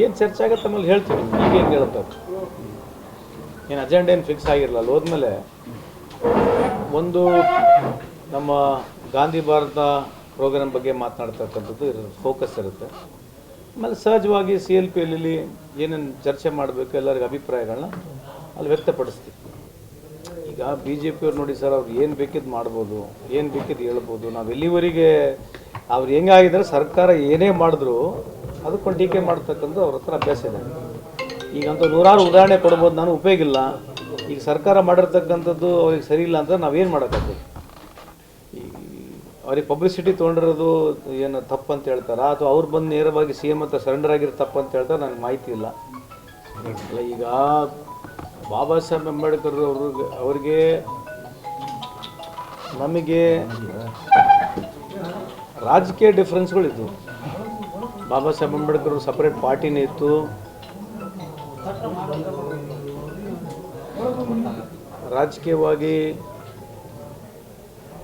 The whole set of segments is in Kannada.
ಏನು ಚರ್ಚೆ ಆಗುತ್ತೆ ಆಮೇಲೆ ಹೇಳ್ತೀವಿ. ಈಗ ಹೆಂಗೆ ಹೇಳ್ತಾರೆ, ಏನು ಅಜೆಂಡಾ ಏನು ಫಿಕ್ಸ್ ಆಗಿರಲ್ಲ. ಅಲ್ಲಿ ಹೋದ್ಮೇಲೆ ಒಂದು ನಮ್ಮ ಗಾಂಧಿ ಭಾರತ ಪ್ರೋಗ್ರಾಮ್ ಬಗ್ಗೆ ಮಾತನಾಡ್ತಕ್ಕಂಥದ್ದು ಫೋಕಸ್ ಇರುತ್ತೆ. ಆಮೇಲೆ ಸಹಜವಾಗಿ CLPಯಲ್ಲಿ ಏನೇನು ಚರ್ಚೆ ಮಾಡಬೇಕು ಎಲ್ಲರಿಗೂ ಅಭಿಪ್ರಾಯಗಳನ್ನ ಅಲ್ಲಿ ವ್ಯಕ್ತಪಡಿಸ್ತೀವಿ. ಈಗ BJP ಅವ್ರು ನೋಡಿ ಸರ್, ಅವ್ರು ಏನು ಬೇಕಿದ್ದು ಮಾಡ್ಬೋದು, ಏನು ಬೇಕಿದ್ದು ಹೇಳ್ಬೋದು. ನಾವು ಎಲ್ಲಿವರೆಗೆ ಅವ್ರು ಹೆಂಗಾಗಿದ್ದಾರೆ, ಸರ್ಕಾರ ಏನೇ ಮಾಡಿದ್ರು ಅದಕ್ಕೊಂದು ಟೀಕೆ ಮಾಡ್ತಕ್ಕಂಥ ಅವ್ರ ಹತ್ರ ಅಭ್ಯಾಸ ಇದೆ. ಈಗಂತೂ ನೂರಾರು ಉದಾಹರಣೆ ಕೊಡ್ಬೋದು, ನಾನು ಉಪಯೋಗ ಇಲ್ಲ. ಈಗ ಸರ್ಕಾರ ಮಾಡಿರ್ತಕ್ಕಂಥದ್ದು ಅವ್ರಿಗೆ ಸರಿ ಇಲ್ಲ ಅಂತ ನಾವೇನು ಮಾಡೋಕ್ಕಾಗ್ತದೆ? ಈ ಅವ್ರಿಗೆ ಪಬ್ಲಿಸಿಟಿ ತೊಗೊಂಡಿರೋದು ಏನು ತಪ್ಪು ಅಂತ ಹೇಳ್ತಾರೆ, ಅಥವಾ ಅವ್ರು ಬಂದು ನೇರವಾಗಿ CM ಹತ್ರ ಸರೆಂಡರ್ ಆಗಿರೋ ತಪ್ಪು ಅಂತ ಹೇಳ್ತಾರೆ, ನನಗೆ ಮಾಹಿತಿ ಇಲ್ಲ. ಈಗ ಬಾಬಾ ಸಾಹೇಬ್ ಅಂಬೇಡ್ಕರ್ ಅವ್ರಿಗೆ ನಮಗೆ ರಾಜಕೀಯ ಡಿಫ್ರೆನ್ಸ್ಗಳಿದ್ದು. ಬಾಬಾ ಸಾಹೇಬ್ ಅಂಬೇಡ್ಕರ್ ಸಪ್ರೇಟ್ ಪಾರ್ಟಿನೇ ಇತ್ತು. ರಾಜಕೀಯವಾಗಿ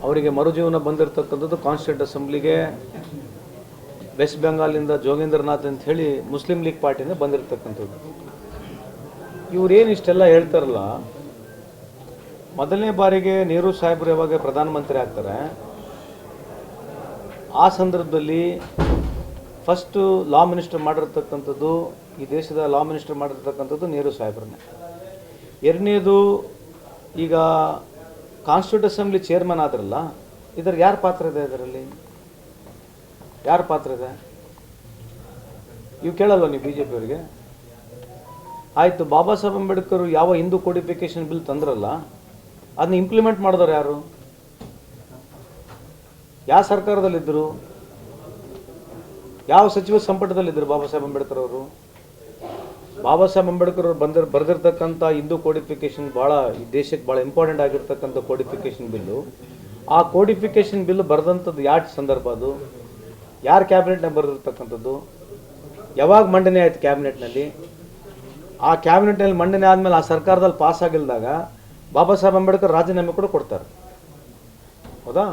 ಅವರಿಗೆ ಮರುಜೀವನ ಬಂದಿರತಕ್ಕಂಥದ್ದು ಕಾನ್ಸ್ಟಿಟ್ಯೂಂಟ್ ಅಸೆಂಬ್ಲಿಗೆ ವೆಸ್ಟ್ ಬೆಂಗಾಲಿಂದ ಜೋಗೇಂದ್ರನಾಥ್ ಅಂತ ಹೇಳಿ ಮುಸ್ಲಿಂ ಲೀಗ್ ಪಾರ್ಟಿಯಿಂದ ಬಂದಿರತಕ್ಕಂಥದ್ದು. ಇವರೇನು ಇಷ್ಟೆಲ್ಲ ಹೇಳ್ತಾರಲ್ಲ, ಮೊದಲನೇ ಬಾರಿಗೆ ನೆಹರು ಸಾಹೇಬರು ಯಾವಾಗ ಪ್ರಧಾನಮಂತ್ರಿ ಆಗ್ತಾರೆ, ಆ ಸಂದರ್ಭದಲ್ಲಿ ಫಸ್ಟು ಲಾ ಮಿನಿಸ್ಟರ್ ಮಾಡಿರ್ತಕ್ಕಂಥದ್ದು, ಈ ದೇಶದ ಲಾ ಮಿನಿಸ್ಟರ್ ಮಾಡಿರ್ತಕ್ಕಂಥದ್ದು ನೆಹರು ಸಾಹೇಬ್ರನ್ನೇ. ಎರಡನೇದು, ಈಗ ಕಾನ್ಸ್ಟಿಟ್ಯೂಂಟ್ ಅಸೆಂಬ್ಲಿ ಚೇರ್ಮನ್ ಆದ್ರಲ್ಲ, ಇದ್ರಿಗೆ ಯಾರ ಪಾತ್ರ ಇದೆ? ಇದರಲ್ಲಿ ಯಾರ ಪಾತ್ರ ಇದೆ? ಇವು ಕೇಳಲ್ವ ನೀವು BJP ಅವರಿಗೆ? ಆಯಿತು, ಬಾಬಾ ಸಾಹೇಬ್ ಅಂಬೇಡ್ಕರ್ ಯಾವ ಹಿಂದೂ ಕೋಡಿಫಿಕೇಶನ್ ಬಿಲ್ ತಂದ್ರಲ್ಲ, ಅದನ್ನ ಇಂಪ್ಲಿಮೆಂಟ್ ಮಾಡಿದವರು ಯಾರು? ಯಾವ ಸರ್ಕಾರದಲ್ಲಿದ್ದರು? ಯಾವ ಸಚಿವ ಸಂಪುಟದಲ್ಲಿದ್ದರು ಬಾಬಾ ಸಾಹೇಬ್ ಅಂಬೇಡ್ಕರ್ ಅವರು? ಬಾಬಾ ಸಾಹೇಬ್ ಅಂಬೇಡ್ಕರ್ ಅವರು ಬರೆದಿರ್ತಕ್ಕಂಥ ಹಿಂದೂ ಕೋಡಿಫಿಕೇಶನ್ ಭಾಳ ಈ ದೇಶಕ್ಕೆ ಭಾಳ ಇಂಪಾರ್ಟೆಂಟ್ ಆಗಿರ್ತಕ್ಕಂಥ ಕೋಡಿಫಿಕೇಶನ್ ಬಿಲ್ಲು. ಆ ಕೋಡಿಫಿಕೇಶನ್ ಬಿಲ್ಲು ಬರೆದಂಥದ್ದು ಯಾವ ಸಂದರ್ಭ? ಅದು ಯಾರ ಕ್ಯಾಬಿನೆಟ್ನಾಗ ಬರೆದಿರ್ತಕ್ಕಂಥದ್ದು? ಯಾವಾಗ ಮಂಡನೆ ಆಯಿತು ಕ್ಯಾಬಿನೆಟ್ನಲ್ಲಿ? ಆ ಕ್ಯಾಬಿನೆಟ್ನಲ್ಲಿ ಮಂಡನೆ ಆದಮೇಲೆ ಆ ಸರ್ಕಾರದಲ್ಲಿ ಪಾಸ್ ಆಗಿಲ್ದಾಗ ಬಾಬಾ ಸಾಹೇಬ್ ಅಂಬೇಡ್ಕರ್ ರಾಜೀನಾಮೆ ಕೂಡ ಕೊಡ್ತಾರೆ, ಹೌದಾ?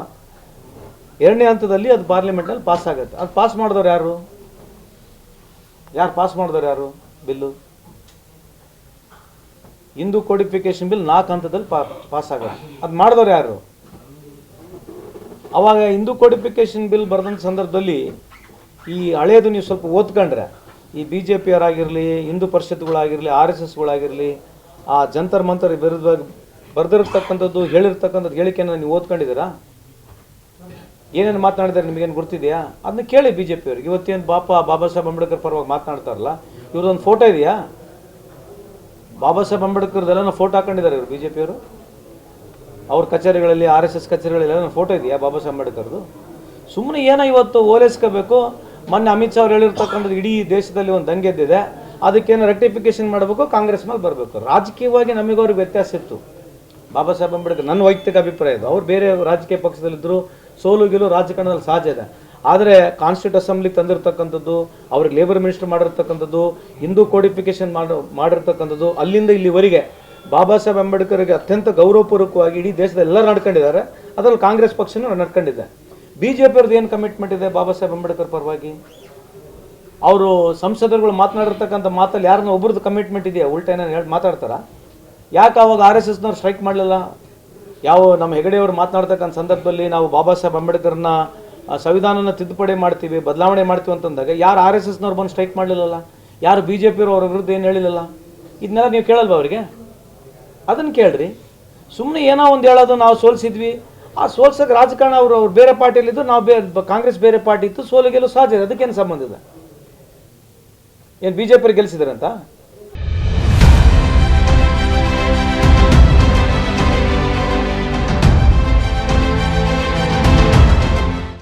ಎರಡನೇ ಹಂತದಲ್ಲಿ ಅದು ಪಾರ್ಲಿಮೆಂಟ್ನಲ್ಲಿ ಪಾಸ್ ಆಗುತ್ತೆ. ಅದು ಪಾಸ್ ಮಾಡಿದವ್ರು ಯಾರು? ಪಾಸ್ ಮಾಡಿದವ್ರು ಯಾರು ಬಿಲ್ಲು? ಹಿಂದೂ ಕೋಡಿಫಿಕೇಶನ್ ಬಿಲ್ 4 ಹಂತದಲ್ಲಿ ಪಾಸ್ ಆಗುತ್ತೆ. ಅದು ಮಾಡಿದವ್ರು ಯಾರು? ಅವಾಗ ಹಿಂದೂ ಕೋಡಿಫಿಕೇಶನ್ ಬಿಲ್ ಬರೆದಂಥ ಸಂದರ್ಭದಲ್ಲಿ ಈ ಹಳೆಯದು ನೀವು ಸ್ವಲ್ಪ ಓದ್ಕೊಂಡ್ರೆ, ಈ BJP ಅವರಾಗಿರಲಿ, ಹಿಂದೂ ಪರಿಷತ್ಗಳಾಗಿರಲಿ, RSSಗಳಾಗಿರಲಿ, ಆ ಜಂತರ್ ಮಂತರ್ ವಿರುದ್ಧವಾಗಿ ಬರೆದಿರ್ತಕ್ಕಂಥದ್ದು, ಹೇಳಿರ್ತಕ್ಕಂಥದ್ದು ಹೇಳಿಕೆಯನ್ನು ನೀವು ಓದ್ಕೊಂಡಿದ್ದೀರಾ? ಏನೇನು ಮಾತನಾಡಿದ್ದಾರೆ ನಿಮಗೇನು ಗುರ್ತಿದೆಯಾ? ಅದನ್ನ ಕೇಳಿ BJP ಅವ್ರಿಗೆ. ಇವತ್ತೇನು ಬಾಬಾ ಸಾಹೇಬ್ ಅಂಬೇಡ್ಕರ್ ಪರವಾಗಿ ಮಾತನಾಡ್ತಾರಲ್ಲ, ಇವ್ರದೊಂದು ಫೋಟೋ ಇದೆಯಾ? ಬಾಬಾ ಸಾಹೇಬ್ ಅಂಬೇಡ್ಕರ್ದೆಲ್ಲ ಫೋಟೋ ಹಾಕೊಂಡಿದ್ದಾರೆ ಇವರು BJP ಅವರು. ಅವ್ರ ಕಚೇರಿಗಳಲ್ಲಿ, RSS ಕಚೇರಿಗಳೆಲ್ಲ ಫೋಟೋ ಇದೆಯಾ ಬಾಬಾ ಸಾಹೇಬ್ ಅಂಬೇಡ್ಕರ್ದು? ಸುಮ್ಮನೆ ಏನೋ ಇವತ್ತು ಓಲೈಸ್ಕೋಬೇಕು. ಮೊನ್ನೆ ಅಮಿತ್ ಶಾ ಅವ್ರು ಹೇಳಿರ್ತಕ್ಕಂಥದ್ದು ಇಡೀ ದೇಶದಲ್ಲಿ ಒಂದು ದಂಗೆ ಎದ್ದಿದೆ, ಅದಕ್ಕೇನು ರೆಕ್ಟಿಫಿಕೇಶನ್ ಮಾಡಬೇಕು, ಕಾಂಗ್ರೆಸ್ ಮೇಲೆ ಬರಬೇಕು. ರಾಜಕೀಯವಾಗಿ ನಮಗವ್ರಿಗೆ ವ್ಯತ್ಯಾಸ ಇತ್ತು. ಬಾಬಾ ಸಾಹೇಬ್ ಅಂಬೇಡ್ಕರ್ ನನ್ನ ವೈಯಕ್ತಿಕ ಅಭಿಪ್ರಾಯ ಇದು. ಅವ್ರು ಬೇರೆ ರಾಜಕೀಯ ಪಕ್ಷದಲ್ಲಿದ್ದರು, ಸೋಲು ಗೆಲು ರಾಜಕಾರಣದಲ್ಲಿ ಸಹಜ ಇದೆ. ಆದರೆ ಕಾನ್ಸ್ಟಿಟ್ಯೂಂಟ್ ಅಸೆಂಬ್ಲಿಗೆ ತಂದಿರತಕ್ಕಂಥದ್ದು, ಅವ್ರಿಗೆ ಲೇಬರ್ ಮಿನಿಸ್ಟರ್ ಮಾಡಿರ್ತಕ್ಕಂಥದ್ದು, ಹಿಂದೂ ಕೋಡಿಫಿಕೇಶನ್ ಮಾಡಿರ್ತಕ್ಕಂಥದ್ದು, ಅಲ್ಲಿಂದ ಇಲ್ಲಿವರೆಗೆ ಬಾಬಾ ಸಾಹೇಬ್ ಅಂಬೇಡ್ಕರ್ಗೆ ಅತ್ಯಂತ ಗೌರವಪೂರ್ವಕವಾಗಿ ಇಡೀ ದೇಶದ ಎಲ್ಲರೂ ನಡ್ಕೊಂಡಿದ್ದಾರೆ. ಅದರಲ್ಲಿ ಕಾಂಗ್ರೆಸ್ ಪಕ್ಷನೂ ನಡ್ಕೊಂಡಿದೆ. BJP ಅವ್ರದ್ದು ಏನು ಕಮಿಟ್ಮೆಂಟ್ ಇದೆ ಬಾಬಾ ಸಾಹೇಬ್ ಅಂಬೇಡ್ಕರ್ ಪರವಾಗಿ? ಅವರು ಸಂಸದರುಗಳು ಮಾತನಾಡಿರ್ತಕ್ಕಂಥ ಮಾತಲ್ಲಿ ಯಾರನ್ನ ಒಬ್ರದ್ದು ಕಮಿಟ್ಮೆಂಟ್ ಇದೆಯಾ? ಉಲ್ಟಾ ಏನಾರು ಹೇಳಿ ಮಾತಾಡ್ತಾರ? ಯಾಕೆ ಅವಾಗ RSSನವ್ರು ಸ್ಟ್ರೈಕ್ ಮಾಡಲಿಲ್ಲ? ಯಾವ ನಮ್ಮ ಹೆಗಡೆಯವರು ಮಾತನಾಡ್ತಕ್ಕಂಥ ಸಂದರ್ಭದಲ್ಲಿ ನಾವು ಬಾಬಾ ಸಾಹೇಬ್ ಅಂಬೇಡ್ಕರ್ನ ಸಂವಿಧಾನನ ತಿದ್ದುಪಡಿ ಮಾಡ್ತೀವಿ, ಬದಲಾವಣೆ ಮಾಡ್ತೀವಿ ಅಂತಂದಾಗ ಯಾರು RSSನವ್ರು ಬಂದು ಸ್ಟ್ರೈಕ್ ಮಾಡಲಿಲ್ಲಲ್ಲ? ಯಾರು BJP ಅವ್ರ ವಿರುದ್ಧ ಏನು ಹೇಳಿಲ್ಲಲ್ಲ? ಇದನ್ನೆಲ್ಲ ನೀವು ಕೇಳಲ್ವ ಅವರಿಗೆ? ಅದನ್ನು ಕೇಳ್ರಿ. ಸುಮ್ಮನೆ ಏನೋ ಒಂದು ಹೇಳೋದು, ನಾವು ಸೋಲಿಸಿದ್ವಿ, ಆ ಸೋಲ್ಸೋಕೆ ರಾಜಕಾರಣ. ಅವ್ರು ಬೇರೆ ಪಾರ್ಟಿಯಲ್ಲಿದ್ದು, ನಾವು ಕಾಂಗ್ರೆಸ್ ಬೇರೆ ಪಾರ್ಟಿ ಇತ್ತು, ಸೋಲು ಗೆಲು ಸಹಜ. ಅದಕ್ಕೇನು ಸಂಬಂಧ ಇದೆ? ಏನು BJP ಗೆಲ್ಲಿಸಿದಾರಂತ?